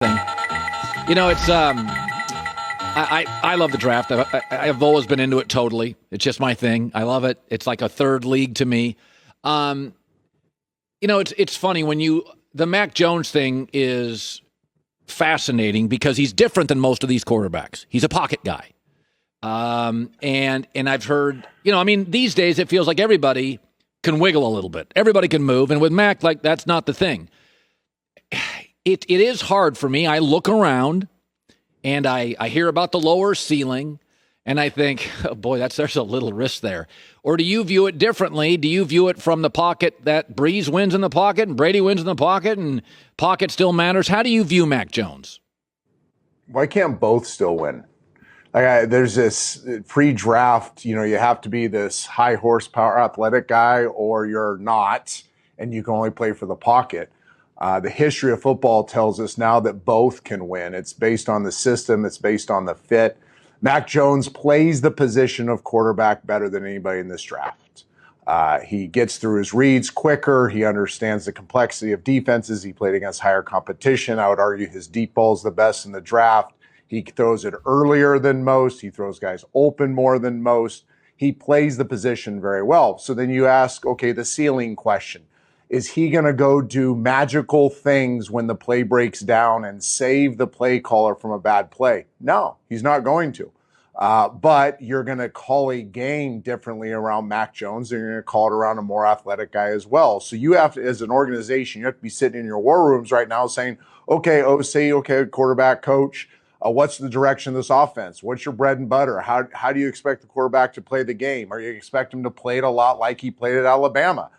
It's I love the draft. I've always been into it totally. It's just my thing. I love it. It's like a third league to me. It's funny when the Mac Jones thing is fascinating because he's different than most of these quarterbacks. He's a pocket guy. And I've heard, these days it feels like everybody can wiggle a little bit. Everybody can move. And with Mac, that's not the thing. It is hard for me. I look around and I hear about the lower ceiling and I think, oh boy, there's a little risk there. Or do you view it differently? Do you view it from the pocket that Breeze wins in the pocket and Brady wins in the pocket and pocket still matters? How do you view Mac Jones? Why can't both still win? There's this pre-draft, you have to be this high horsepower athletic guy or you're not, and you can only play for the pocket. The history of football tells us now that both can win. It's based on the system. It's based on the fit. Mac Jones plays the position of quarterback better than anybody in this draft. He gets through his reads quicker. He understands the complexity of defenses. He played against higher competition. I would argue his deep ball is the best in the draft. He throws it earlier than most. He throws guys open more than most. He plays the position very well. So then you ask, okay, the ceiling question. Is he going to go do magical things when the play breaks down and save the play caller from a bad play? No, he's not going to. But you're going to call a game differently around Mac Jones, and you're going to call it around a more athletic guy as well. So you have to, as an organization, you have to be sitting in your war rooms right now saying, okay, OC, okay, quarterback coach, what's the direction of this offense? What's your bread and butter? How do you expect the quarterback to play the game? Or you expect him to play it a lot like he played at Alabama?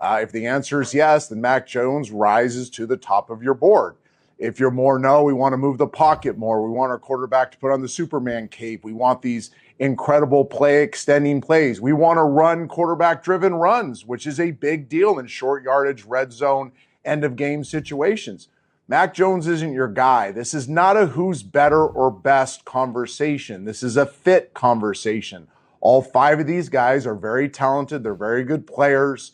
If the answer is yes, then Mac Jones rises to the top of your board. If you're more no, we want to move the pocket more. We want our quarterback to put on the Superman cape. We want these incredible play extending plays. We want to run quarterback-driven runs, which is a big deal in short yardage, red zone, end of game situations. Mac Jones isn't your guy. This is not a who's better or best conversation. This is a fit conversation. All five of these guys are very talented. They're very good players.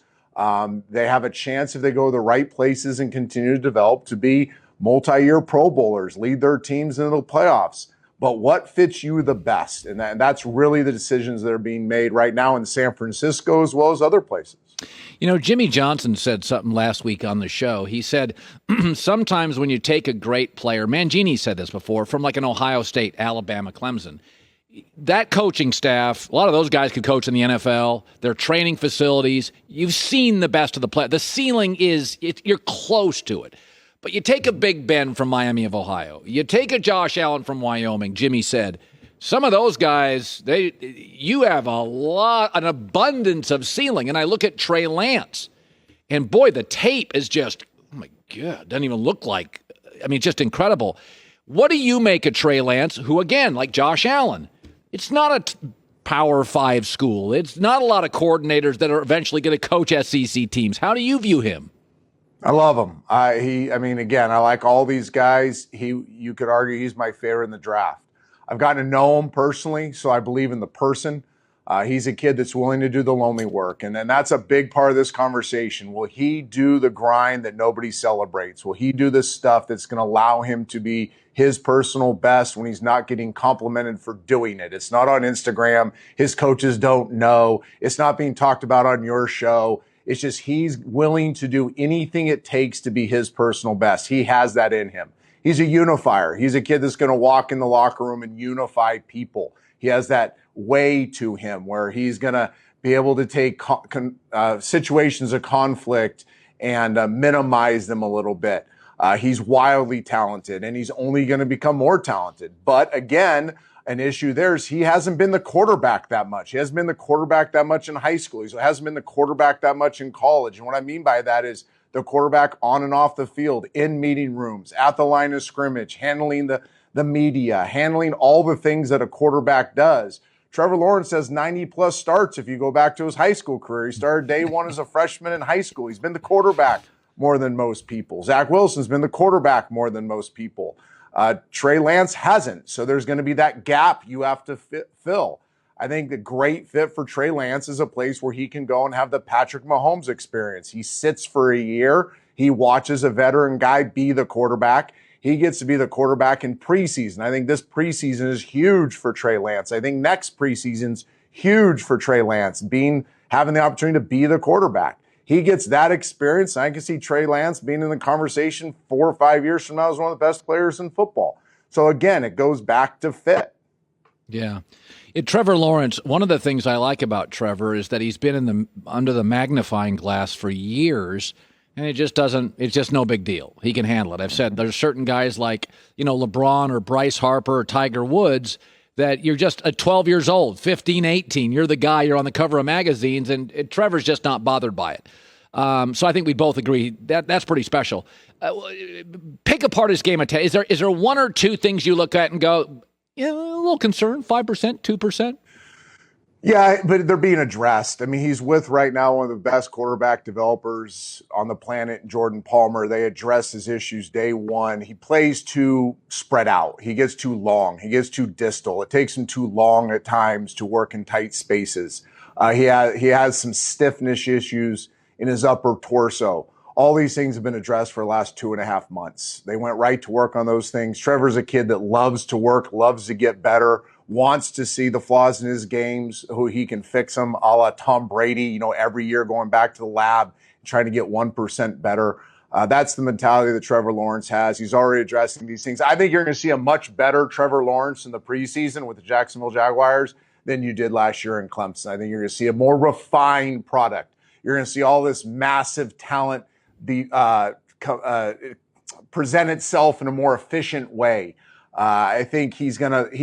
They have a chance, if they go to the right places and continue to develop, to be multi-year Pro Bowlers, lead their teams into the playoffs. But what fits you the best? And that's really the decisions that are being made right now in San Francisco as well as other places. Jimmy Johnson said something last week on the show. He said, sometimes when you take a great player, Mangini said this before, from like an Ohio State, Alabama, Clemson, that coaching staff, a lot of those guys could coach in the NFL. Their training facilities, you've seen the best of the play. The ceiling you're close to it. But you take a Big Ben from Miami of Ohio. You take a Josh Allen from Wyoming, Jimmy said. Some of those guys, you have an abundance of ceiling. And I look at Trey Lance, and boy, the tape is just, oh my God, doesn't even look like, just incredible. What do you make of Trey Lance, who, again, like Josh Allen, it's not a Power 5 school. It's not a lot of coordinators that are eventually going to coach SEC teams. How do you view him? I love him. Again, I like all these guys. You could argue he's my favorite in the draft. I've gotten to know him personally, so I believe in the person. He's a kid that's willing to do the lonely work, and that's a big part of this conversation. Will he do the grind that nobody celebrates? Will he do the stuff that's going to allow him to be his personal best when he's not getting complimented for doing it? It's not on Instagram. His coaches don't know. It's not being talked about on your show. It's just he's willing to do anything it takes to be his personal best. He has that in him. He's a unifier. He's a kid that's going to walk in the locker room and unify people. He has that way to him where he's going to be able to take situations of conflict and minimize them a little bit. He's wildly talented, and he's only going to become more talented. But again, an issue there is he hasn't been the quarterback that much. He hasn't been the quarterback that much in high school. He hasn't been the quarterback that much in college. And what I mean by that is the quarterback on and off the field, in meeting rooms, at the line of scrimmage, handling the media, handling all the things that a quarterback does. Trevor Lawrence has 90-plus starts if you go back to his high school career. He started day one as a freshman in high school. He's been the quarterback more than most people. Zach Wilson's been the quarterback more than most people. Trey Lance hasn't. So there's going to be that gap you have to fill. I think the great fit for Trey Lance is a place where he can go and have the Patrick Mahomes experience. He sits for a year. He watches a veteran guy be the quarterback. He gets to be the quarterback in preseason. I think this preseason is huge for Trey Lance. I think next preseason's huge for Trey Lance, having the opportunity to be the quarterback. He gets that experience. And I can see Trey Lance being in the conversation 4 or 5 years from now as one of the best players in football. So again, it goes back to fit. Yeah. Trevor Lawrence, one of the things I like about Trevor is that he's been under the magnifying glass for years, and it's just no big deal. He can handle it. I've said there's certain guys like, LeBron or Bryce Harper or Tiger Woods that you're just 12 years old, 15, 18. You're the guy, you're on the cover of magazines, and Trevor's just not bothered by it. So I think we both agree that's pretty special. Pick apart his game attack. Is there one or two things you look at and go, yeah, a little concerned, 5%, 2%? Yeah, but they're being addressed. I mean, he's with right now one of the best quarterback developers on the planet, Jordan Palmer. They address his issues day one. He plays too spread out. He gets too long. He gets too distal. It takes him too long at times to work in tight spaces. He has some stiffness issues in his upper torso. All these things have been addressed for the last 2.5 months. They went right to work on those things. Trevor's a kid that loves to work, loves to get better, wants to see the flaws in his games, who he can fix them, a la Tom Brady, every year going back to the lab, trying to get 1% better. That's the mentality that Trevor Lawrence has. He's already addressing these things. I think you're going to see a much better Trevor Lawrence in the preseason with the Jacksonville Jaguars than you did last year in Clemson. I think you're going to see a more refined product. You're going to see all this massive talent present itself in a more efficient way. I think he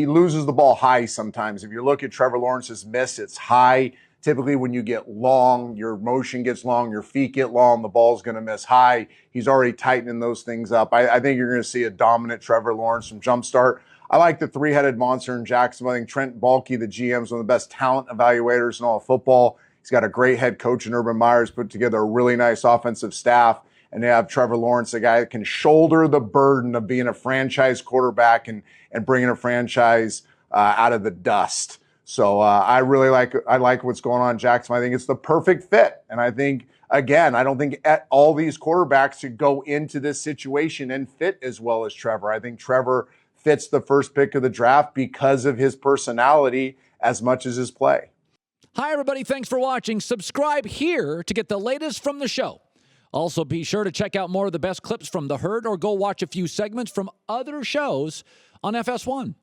loses the ball high sometimes. If you look at Trevor Lawrence's miss, it's high. Typically when you get long, your motion gets long, your feet get long, the ball's going to miss high. He's already tightening those things up. I think you're going to see a dominant Trevor Lawrence from jumpstart. I like the three-headed monster in Jacksonville. I think Trent Baalke, the GM, is one of the best talent evaluators in all of football. He's got a great head coach in Urban Meyers, put together a really nice offensive staff. And they have Trevor Lawrence, a guy that can shoulder the burden of being a franchise quarterback and bringing a franchise out of the dust. So I like what's going on in Jacksonville. I think it's the perfect fit. And I think, again, I don't think all these quarterbacks should go into this situation and fit as well as Trevor. I think Trevor fits the first pick of the draft because of his personality as much as his play. Hi, everybody. Thanks for watching. Subscribe here to get the latest from the show. Also, be sure to check out more of the best clips from The Herd or go watch a few segments from other shows on FS1.